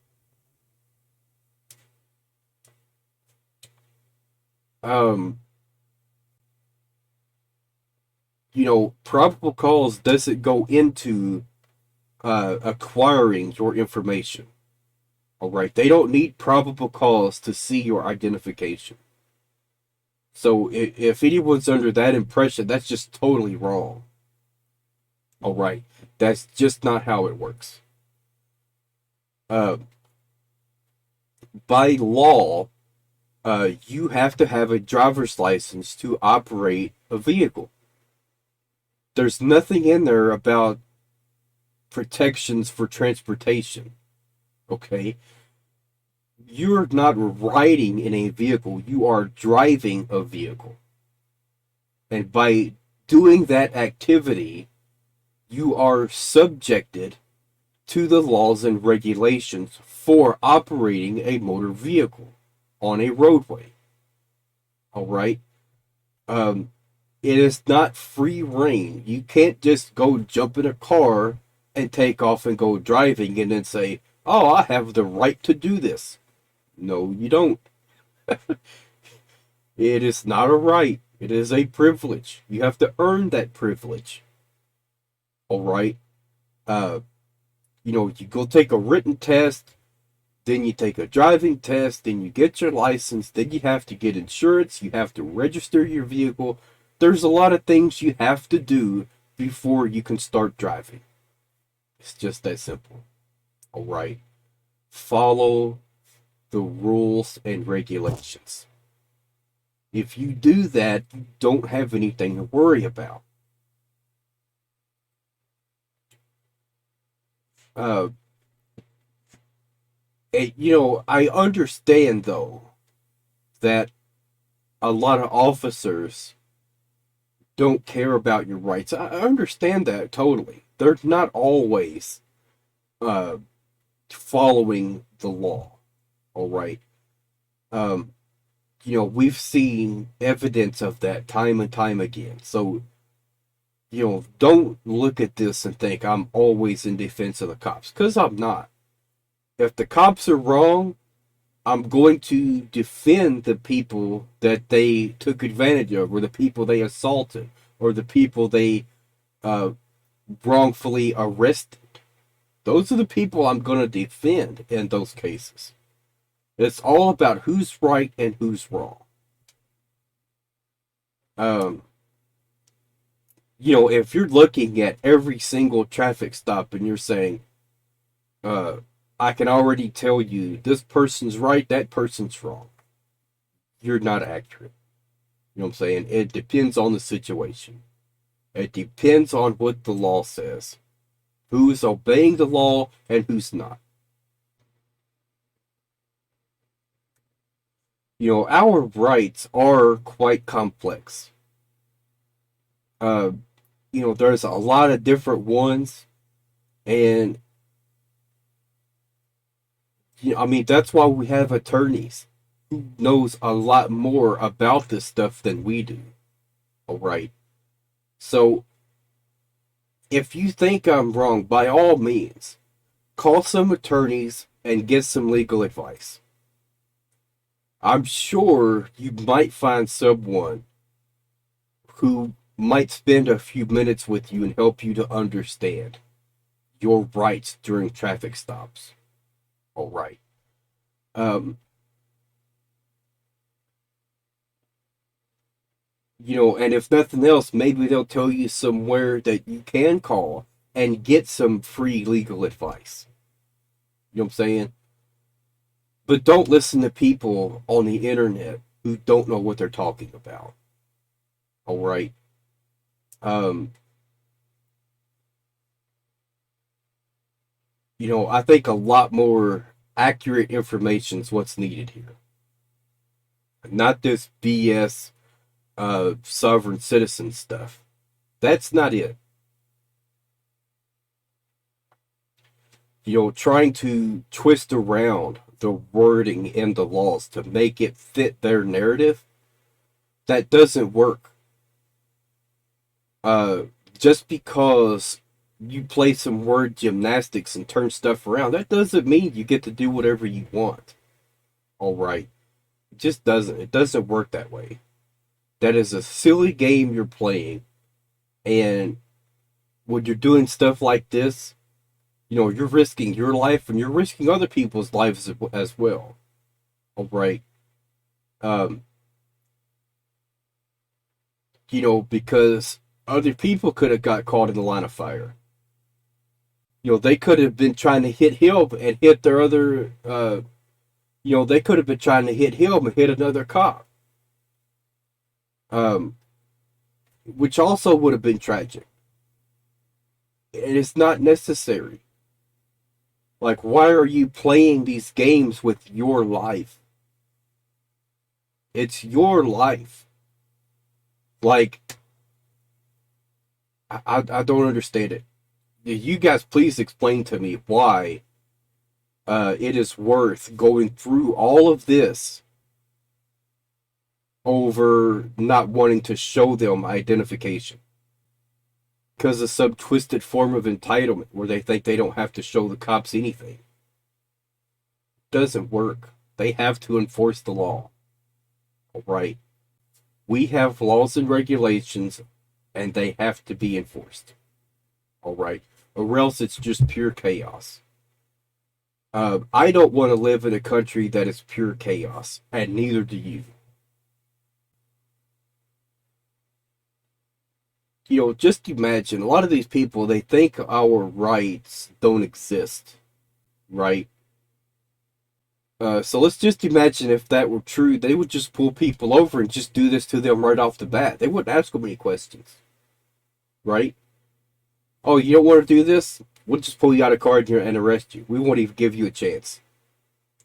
You know, probable cause doesn't go into acquiring your information. Alright, they don't need probable cause to see your identification. So if anyone's under that impression, that's just totally wrong. Alright, that's just not how it works. By law, you have to have a driver's license to operate a vehicle. There's nothing in there about protections for transportation. Okay? You're not riding in a vehicle, you are driving a vehicle. And by doing that activity, you are subjected to the laws and regulations for operating a motor vehicle on a roadway. Alright? It is not free reign. You can't just go jump in a car and take off and go driving and then say, oh, I have the right to do this. No, you don't. It is not a right. It is a privilege. You have to earn that privilege. All right. You go take a written test, then you take a driving test, then you get your license, then you have to get insurance, you have to register your vehicle. There's a lot of things you have to do before you can start driving. It's just that simple. All right. Follow the rules and regulations. If you do that, you don't have anything to worry about. I understand though that a lot of officers don't care about your rights. I understand that totally. They're not always following the law. All right. We've seen evidence of that time and time again. So, don't look at this and think I'm always in defense of the cops, because I'm not. If the cops are wrong, I'm going to defend the people that they took advantage of, or the people they assaulted, or the people they wrongfully arrested. Those are the people I'm going to defend in those cases. It's all about who's right and who's wrong. If you're looking at every single traffic stop and you're saying, I can already tell you this person's right, that person's wrong, you're not accurate. You know what I'm saying? It depends on the situation. It depends on what the law says. Who's obeying the law and who's not. Our rights are quite complex. There's a lot of different ones, and that's why we have attorneys who knows a lot more about this stuff than we do. All right. So if you think I'm wrong, by all means, call some attorneys and get some legal advice. I'm sure you might find someone who might spend a few minutes with you and help you to understand your rights during traffic stops. All right. And if nothing else, maybe they'll tell you somewhere that you can call and get some free legal advice. You know what I'm saying? But don't listen to people on the internet who don't know what they're talking about. All right. I think a lot more accurate information is what's needed here. Not this BS sovereign citizen stuff. That's not it. Trying to twist around the wording in the laws to make it fit their narrative, that doesn't work. Just because you play some word gymnastics and turn stuff around, that doesn't mean you get to do whatever you want. All right. It just doesn't. It doesn't work that way. That is a silly game you're playing. And when you're doing stuff like this, you're risking your life and you're risking other people's lives as well. All right. Because other people could have got caught in the line of fire. They could have been trying to hit him and hit their other, they could have been trying to hit him and hit another cop. Which also would have been tragic. And it's not necessary. Like, why are you playing these games with your life? It's your life. Like, I don't understand it. You guys please explain to me why it is worth going through all of this over not wanting to show them identification. Because of some twisted form of entitlement where they think they don't have to show the cops anything. Doesn't work They have to enforce the law. All right. We have laws and regulations, and they have to be enforced. All right. Or else it's just pure chaos. I don't want to live in a country that is pure chaos, and neither do you. You know, just imagine, a lot of these people, they think our rights don't exist, right? So let's just imagine if that were true, they would just pull people over and just do this to them right off the bat. They wouldn't ask them any questions, right? Oh, you don't want to do this? We'll just pull you out of the car and arrest you. We won't even give you a chance.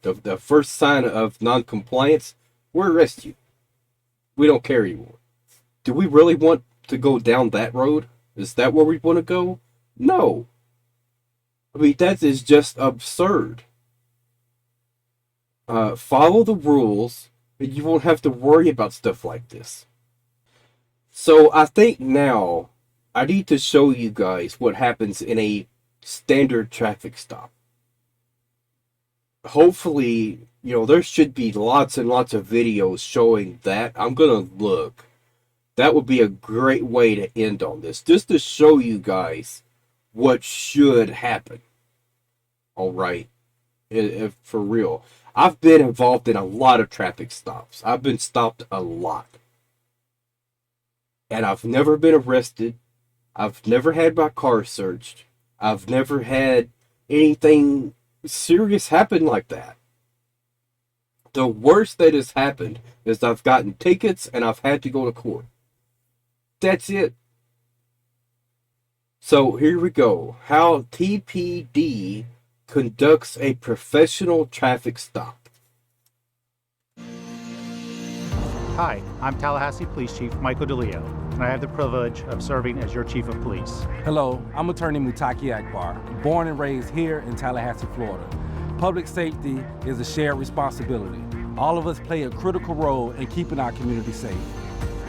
The first sign of non-compliance, we'll arrest you. We don't care anymore. Do we really want to go down that road? Is that where we want to go? No. I mean, that is just absurd. Follow the rules, and you won't have to worry about stuff like this. So I think now I need to show you guys what happens in a standard traffic stop. Hopefully, you know, there should be lots and lots of videos showing that. I'm gonna look. That would be a great way to end on this, just to show you guys what should happen. All right, if for real. I've been involved in a lot of traffic stops. I've been stopped a lot. And I've never been arrested. I've never had my car searched. I've never had anything serious happen like that. The worst that has happened is I've gotten tickets and I've had to go to court. That's it. So here we go. How TPD conducts a professional traffic stop. Hi, I'm Tallahassee Police Chief Michael DeLeo, and I have the privilege of serving as your Chief of Police. Hello, I'm Attorney Mutaki Akbar, born and raised here in Tallahassee, Florida. Public safety is a shared responsibility. All of us play a critical role in keeping our community safe.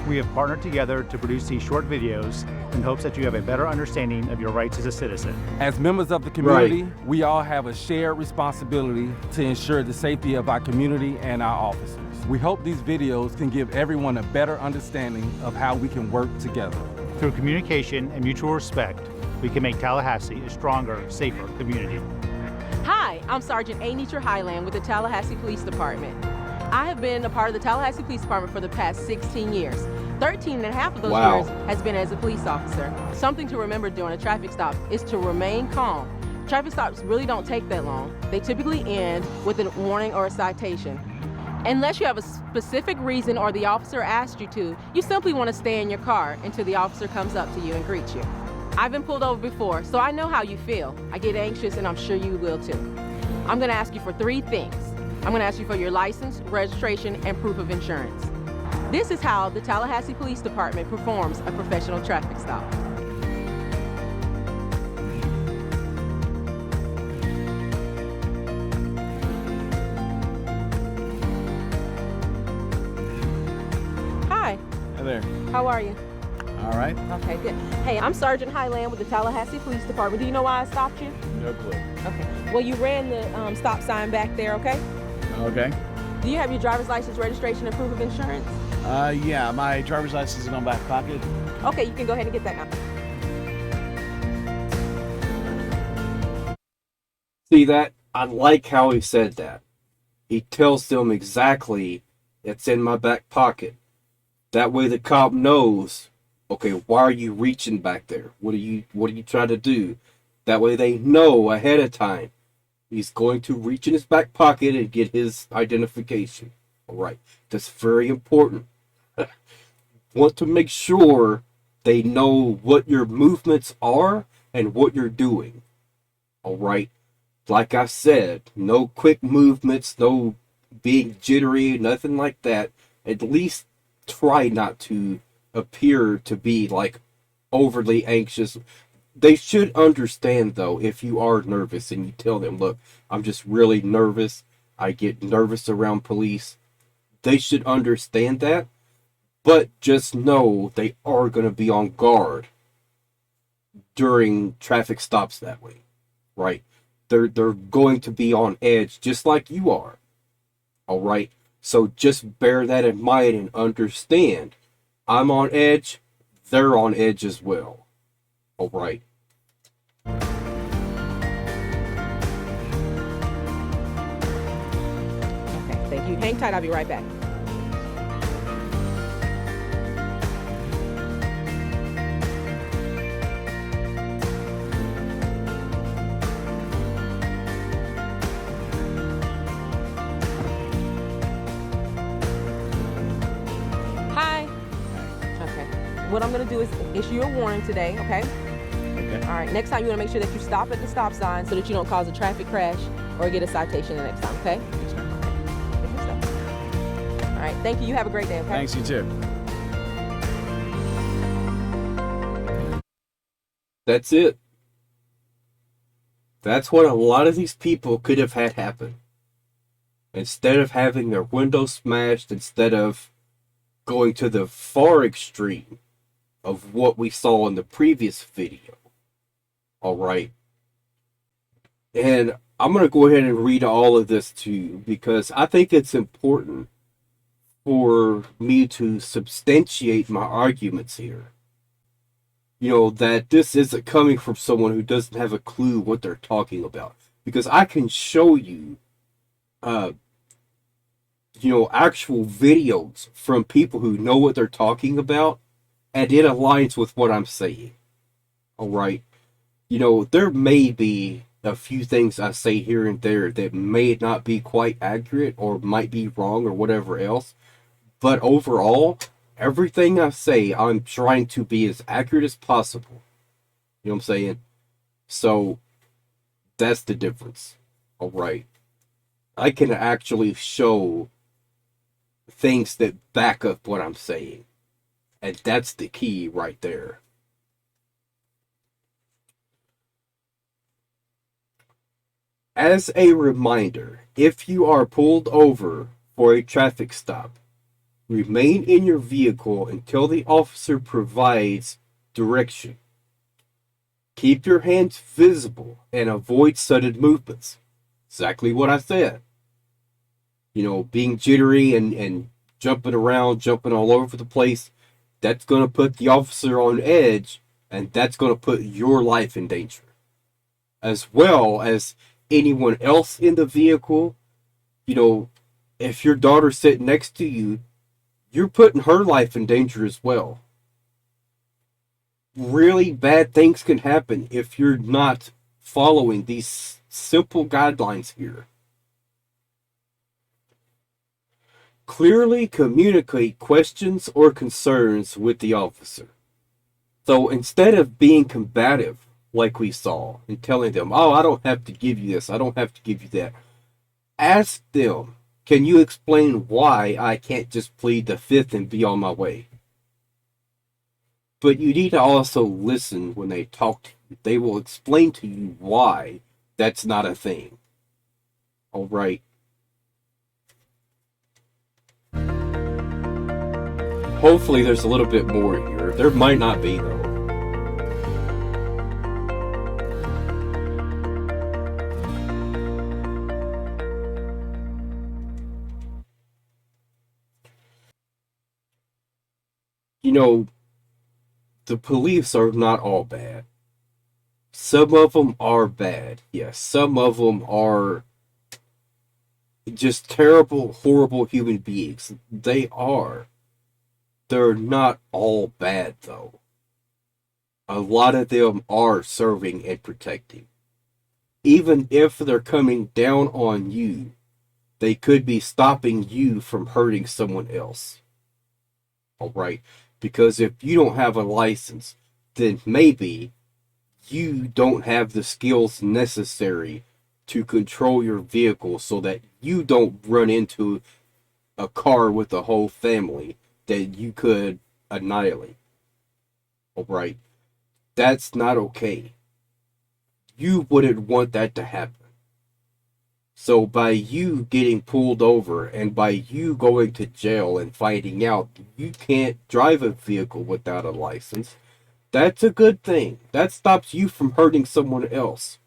We have partnered together to produce these short videos in hopes that you have a better understanding of your rights as a citizen. As members of the community, we all have a shared responsibility to ensure the safety of our community and our officers. We hope these videos can give everyone a better understanding of how we can work together. Through communication and mutual respect, we can make Tallahassee a stronger, safer community. Hi, I'm Sergeant Anitra Highland with the Tallahassee Police Department. I have been a part of the Tallahassee Police Department for the past 16 years. 13 and a half of those years has been as a police officer. Something to remember during a traffic stop is to remain calm. Traffic stops really don't take that long. They typically end with a warning or a citation. Unless you have a specific reason or the officer asked you to, you simply want to stay in your car until the officer comes up to you and greets you. I've been pulled over before, so I know how you feel. I get anxious, and I'm sure you will too. I'm going to ask you for 3 things. I'm going to ask you for your license, registration, and proof of insurance. This is how the Tallahassee Police Department performs a professional traffic stop. Hi. Hi there. How are you? All right. Okay, good. Hey, I'm Sergeant Highland with the Tallahassee Police Department. Do you know why I stopped you? No clue. Okay. Well, you ran the stop sign back there, okay? Okay. Do you have your driver's license, registration, and proof of insurance? Yeah, my driver's license is in my back pocket. Okay, you can go ahead and get that now. See that? I like how he said that. He tells them exactly it's in my back pocket. That way the cop knows, okay, why are you reaching back there? What are you trying to do? That way they know ahead of time. He's going to reach in his back pocket and get his identification. All right. That's very important. Want to make sure they know what your movements are and what you're doing. All right. Like I said, no quick movements, no being jittery, nothing like that. At least try not to appear to be like overly anxious. They should understand, though, if you are nervous and you tell them, look, I'm just really nervous. I get nervous around police. They should understand that. But just know they are going to be on guard during traffic stops that way. Right? They're going to be on edge just like you are. All right. So just bear that in mind and understand. I'm on edge. They're on edge as well. All right. Okay, thank you. Hang tight, I'll be right back. Hi. Okay. What I'm gonna do is issue you a warning today, okay? Okay. All right, next time you wanna make sure that you stop at the stop sign so that you don't cause a traffic crash or get a citation the next time, okay? All right, thank you. You have a great day, okay? Thanks, you too. That's it. That's what a lot of these people could have had happen. Instead of having their windows smashed, instead of going to the far extreme of what we saw in the previous video. Alright. And I'm going to go ahead and read all of this to you because I think it's important for me to substantiate my arguments here. You know, that this isn't coming from someone who doesn't have a clue what they're talking about. Because I can show you, actual videos from people who know what they're talking about, and it aligns with what I'm saying. Alright? You know, there may be a few things I say here and there that may not be quite accurate or might be wrong or whatever else, but overall, everything I say, I'm trying to be as accurate as possible. You know what I'm saying? So, that's the difference. Alright. I can actually show things that back up what I'm saying. And that's the key right there. As a reminder, if you are pulled over for a traffic stop, remain in your vehicle until the officer provides direction. Keep your hands visible and avoid sudden movements. Exactly what I said. You know, being jittery and jumping around, jumping all over the place, that's going to put the officer on edge, and that's going to put your life in danger. As well as anyone else in the vehicle. You know, if your daughter's sitting next to you, you're putting her life in danger as well. Really bad things can happen if you're not following these simple guidelines here. Clearly communicate questions or concerns with the officer. So instead of being combative, like we saw, and telling them, oh, I don't have to give you this, I don't have to give you that, ask them, can you explain why I can't just plead the fifth and be on my way? But you need to also listen when they talk to you. They will explain to you why that's not a thing. Alright. Hopefully there's a little bit more here. There might not be, though. You know, the police are not all bad. Some of them are bad. Yes, some of them are just terrible, horrible human beings. They are. They're not all bad, though. A lot of them are serving and protecting. Even if they're coming down on you, they could be stopping you from hurting someone else. Alright? Because if you don't have a license, then maybe you don't have the skills necessary to control your vehicle so that you don't run into a car with a whole family that you could annihilate. Alright? That's not okay. You wouldn't want that to happen. So by you getting pulled over and by you going to jail and finding out you can't drive a vehicle without a license, that's a good thing. That stops you from hurting someone else.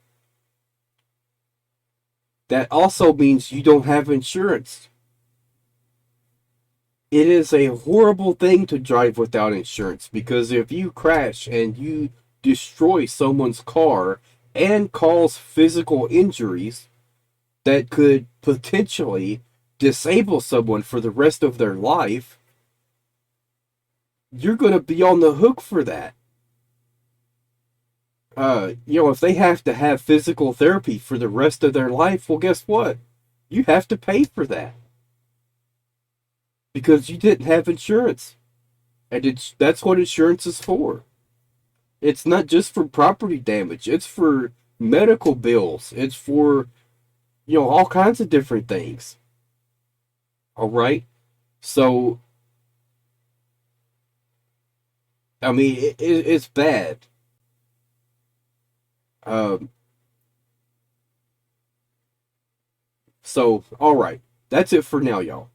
That also means you don't have insurance. it is a horrible thing to drive without insurance, because if you crash and you destroy someone's car and cause physical injuries that could potentially disable someone for the rest of their life, you're going to be on the hook for that. If they have to have physical therapy for the rest of their life, well, guess what? You have to pay for that. Because you didn't have insurance. And that's what insurance is for. It's not just for property damage. It's for medical bills. It's for, all kinds of different things. All right? So, I mean, it's bad. So, all right. That's it for now, y'all.